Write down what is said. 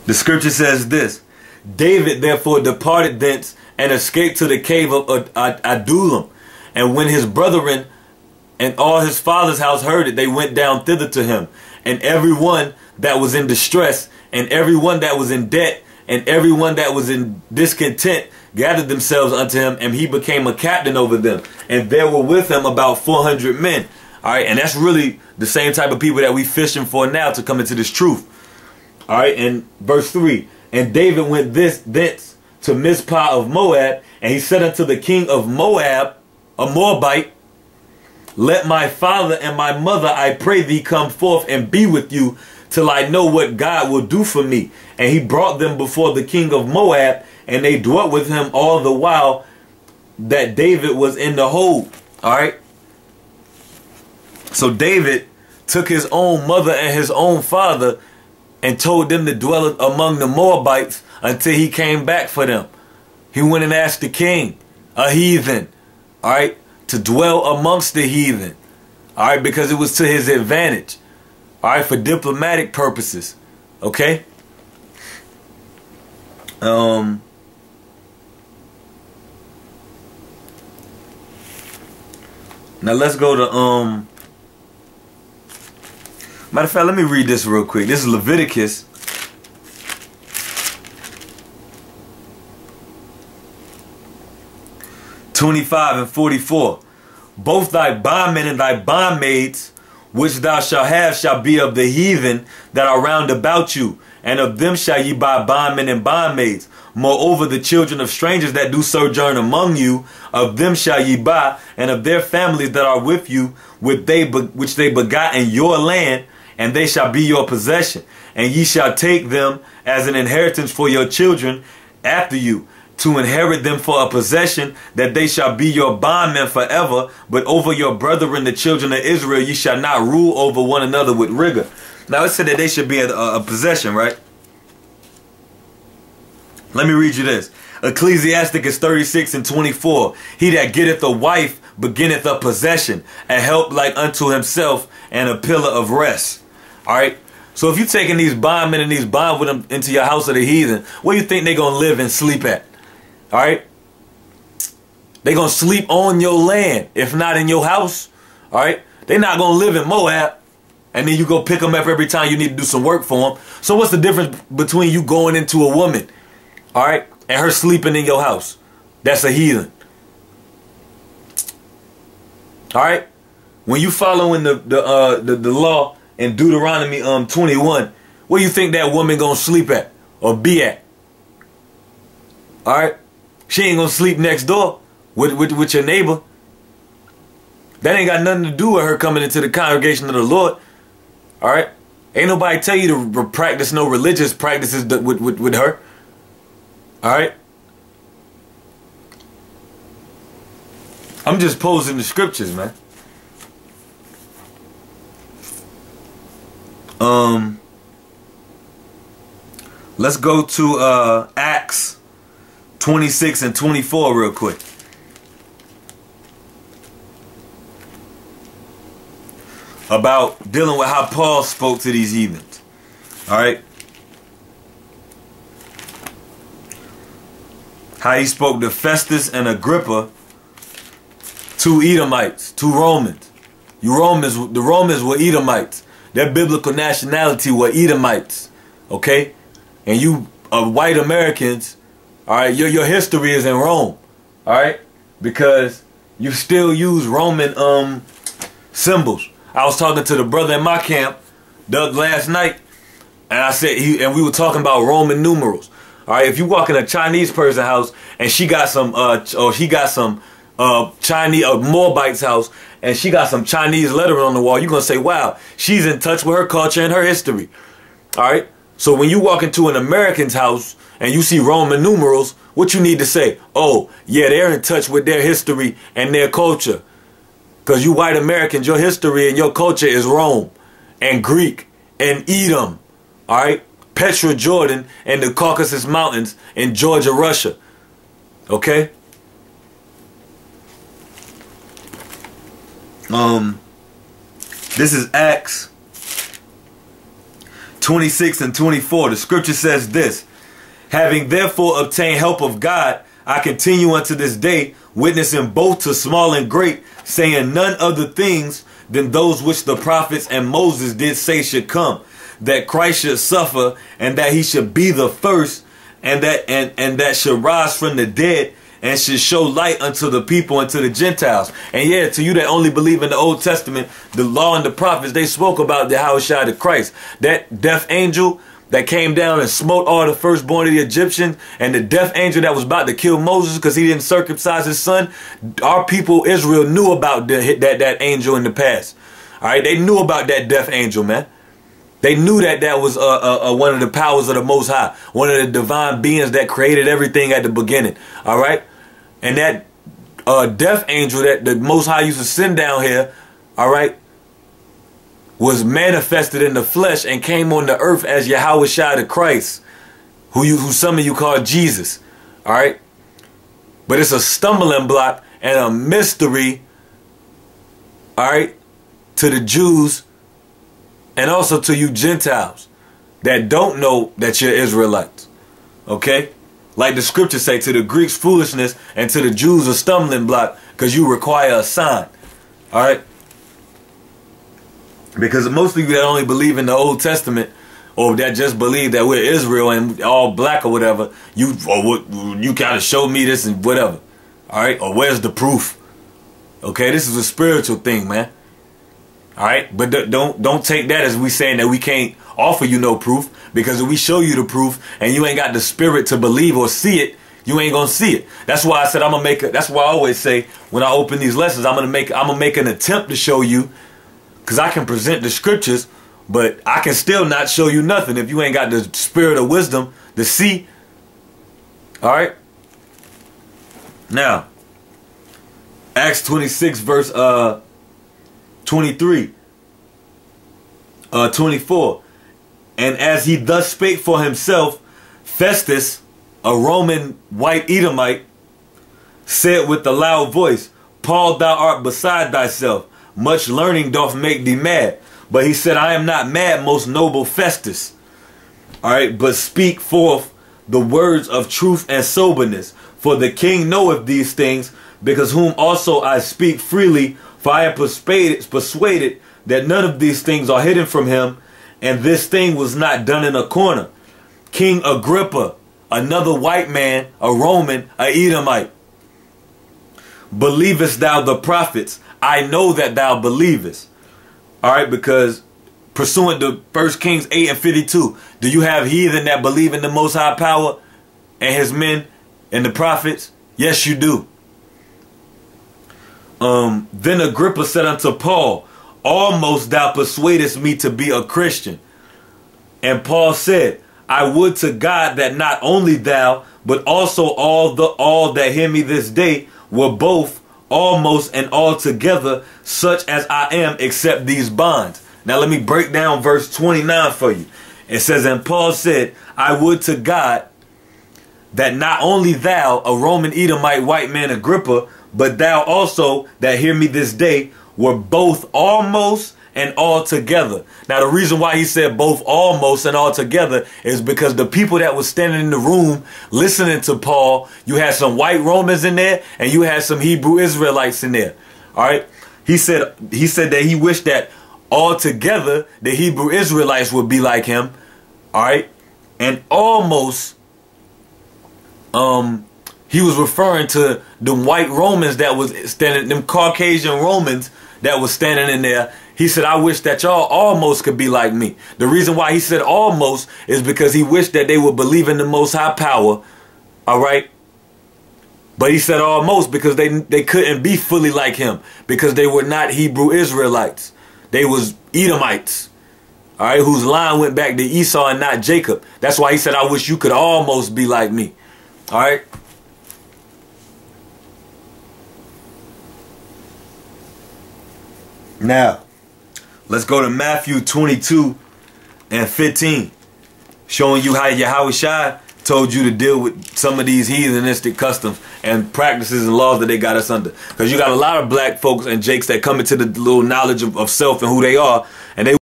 The scripture says this: David therefore departed thence and escaped to the cave of Adullam. And when his brethren and all his father's house heard it, they went down thither to him. And everyone that was in distress, and everyone that was in debt, and everyone that was in discontent gathered themselves unto him, and he became a captain over them. And there were with him about 400 men. All right, and that's really the same type of people that we fishing for now to come into this truth. All right, and verse 3, and David went thence to Mizpah of Moab, and he said unto the king of Moab, a Moabite, let my father and my mother, I pray thee, come forth and be with you till I know what God will do for me. And he brought them before the king of Moab, and they dwelt with him all the while that David was in the hold. All right. So David took his own mother and his own father and told them to dwell among the Moabites until he came back for them. He went and asked the king, a heathen, all right, to dwell amongst the heathen, all right, because it was to his advantage, all right, for diplomatic purposes, okay? Now let's go to, matter of fact, let me read this real quick. This is Leviticus 25 and 44. Both thy bondmen and thy bondmaids, which thou shalt have, shall be of the heathen that are round about you, and of them shall ye buy bondmen and bondmaids. Moreover, the children of strangers that do sojourn among you, of them shall ye buy, and of their families that are with you, which they begot in your land, and they shall be your possession. And ye shall take them as an inheritance for your children after you, to inherit them for a possession, that they shall be your bondmen forever. But over your brethren, the children of Israel, ye shall not rule over one another with rigor. Now it said that they should be a possession, right? Let me read you this. Ecclesiasticus 36 and 24. He that getteth a wife beginneth a possession, a help like unto himself, and a pillar of rest. All right. So if you're taking these bondmen and these bond with them into your house of the heathen, where do you think they're going to live and sleep at? All right. They're going to sleep on your land, if not in your house. All right. They're not going to live in Moab. And then you go pick them up every time you need to do some work for them. So what's the difference between you going into a woman, all right, and her sleeping in your house? That's a heathen. All right. When you following the law in Deuteronomy 21, where you think that woman gonna sleep at or be at? All right. She ain't gonna sleep next door with your neighbor. That ain't got nothing to do with her coming into the congregation of the Lord. All right. Ain't nobody tell you to practice no religious practices with her. All right. I'm just posing the scriptures, man. Let's go to Acts 26 and 24 real quick. About dealing with how Paul spoke to these heathens. All right. How he spoke to Festus and Agrippa, two Edomites, two Romans. The Romans were Edomites. Their biblical nationality were Edomites. Okay? And you white Americans, all right, your history is in Rome. All right? Because you still use Roman symbols. I was talking to the brother in my camp, Doug, last night, and I said we were talking about Roman numerals. All right, if you walk in a Chinese person's house and she got some Chinese Moabite's house and she got some Chinese lettering on the wall, you're gonna say, wow, she's in touch with her culture and her history. All right. So when you walk into an American's house and you see Roman numerals, what you need to say? Oh, yeah, they're in touch with their history and their culture. Because you white Americans, your history and your culture is Rome and Greek and Edom. All right. Petra, Jordan, and the Caucasus Mountains in Georgia, Russia. Okay? This is Acts 26 and 24, the scripture says this: having therefore obtained help of God, I continue unto this day, witnessing both to small and great, saying none other things than those which the prophets and Moses did say should come, that Christ should suffer, and that he should be the first, and that should rise from the dead, and should show light unto the people and to the Gentiles. And yeah, to you that only believe in the Old Testament, the law and the prophets, they spoke about the Yahushua of Christ. That death angel that came down and smote all the firstborn of the Egyptians, and the death angel that was about to kill Moses because he didn't circumcise his son. Our people, Israel, knew about that angel in the past. All right, they knew about that death angel, man. They knew that was one of the powers of the Most High, one of the divine beings that created everything at the beginning. All right, and that death angel that the Most High used to send down here, all right, was manifested in the flesh and came on the earth as Yahushua the Christ, who some of you call Jesus. All right, but it's a stumbling block and a mystery, all right, to the Jews and also to you Gentiles that don't know that you're Israelites. Okay, like the scriptures say, to the Greeks foolishness and to the Jews a stumbling block, because you require a sign. All right, because most of you that only believe in the Old Testament, or that just believe that we're Israel and all black or whatever, you gotta show me this and whatever. All right, or where's the proof? Okay, this is a spiritual thing, man. All right, but don't take that as we saying that we can't offer you no proof, because if we show you the proof and you ain't got the spirit to believe or see it, you ain't gonna see it. That's why I said I'm gonna make it. That's why I always say when I open these lessons, I'm gonna make an attempt to show you, because I can present the scriptures, but I can still not show you nothing if you ain't got the spirit of wisdom to see. All right. Now, Acts 26 verse 23, 24. And as he thus spake for himself, Festus, a Roman white Edomite, said with a loud voice, Paul, thou art beside thyself. Much learning doth make thee mad. But he said, I am not mad, most noble Festus. All right, but speak forth the words of truth and soberness. For the king knoweth these things, because whom also I speak freely. For I am persuaded that none of these things are hidden from him, and this thing was not done in a corner. King Agrippa, another white man, a Roman, a Edomite. Believest thou the prophets? I know that thou believest. All right, because pursuant to 1 Kings 8 and 52, do you have heathen that believe in the Most High power and his men and the prophets? Yes, you do. Then Agrippa said unto Paul, almost thou persuadest me to be a Christian. And Paul said, I would to God that not only thou, but also all that hear me this day were both almost and altogether such as I am, except these bonds. Now let me break down verse 29 for you. It says, and Paul said, I would to God that not only thou, a Roman Edomite white man Agrippa, but thou also that hear me this day were both almost and altogether. Now the reason why he said both almost and altogether is because the people that was standing in the room listening to Paul, you had some white Romans in there and you had some Hebrew Israelites in there. All right. He said that he wished that altogether the Hebrew Israelites would be like him. All right. And almost he was referring to the white Romans that was standing, them Caucasian Romans that was standing in there. He said, I wish that y'all almost could be like me. The reason why he said almost is because he wished that they would believe in the Most High power. All right. But he said almost because they couldn't be fully like him, because they were not Hebrew Israelites. They was Edomites. All right. Whose line went back to Esau and not Jacob. That's why he said, I wish you could almost be like me. All right. Now, let's go to Matthew 22 and 15, showing you how Yahushua told you to deal with some of these heathenistic customs and practices and laws that they got us under. Because you got a lot of black folks and jakes that come into the little knowledge of self and who they are, and they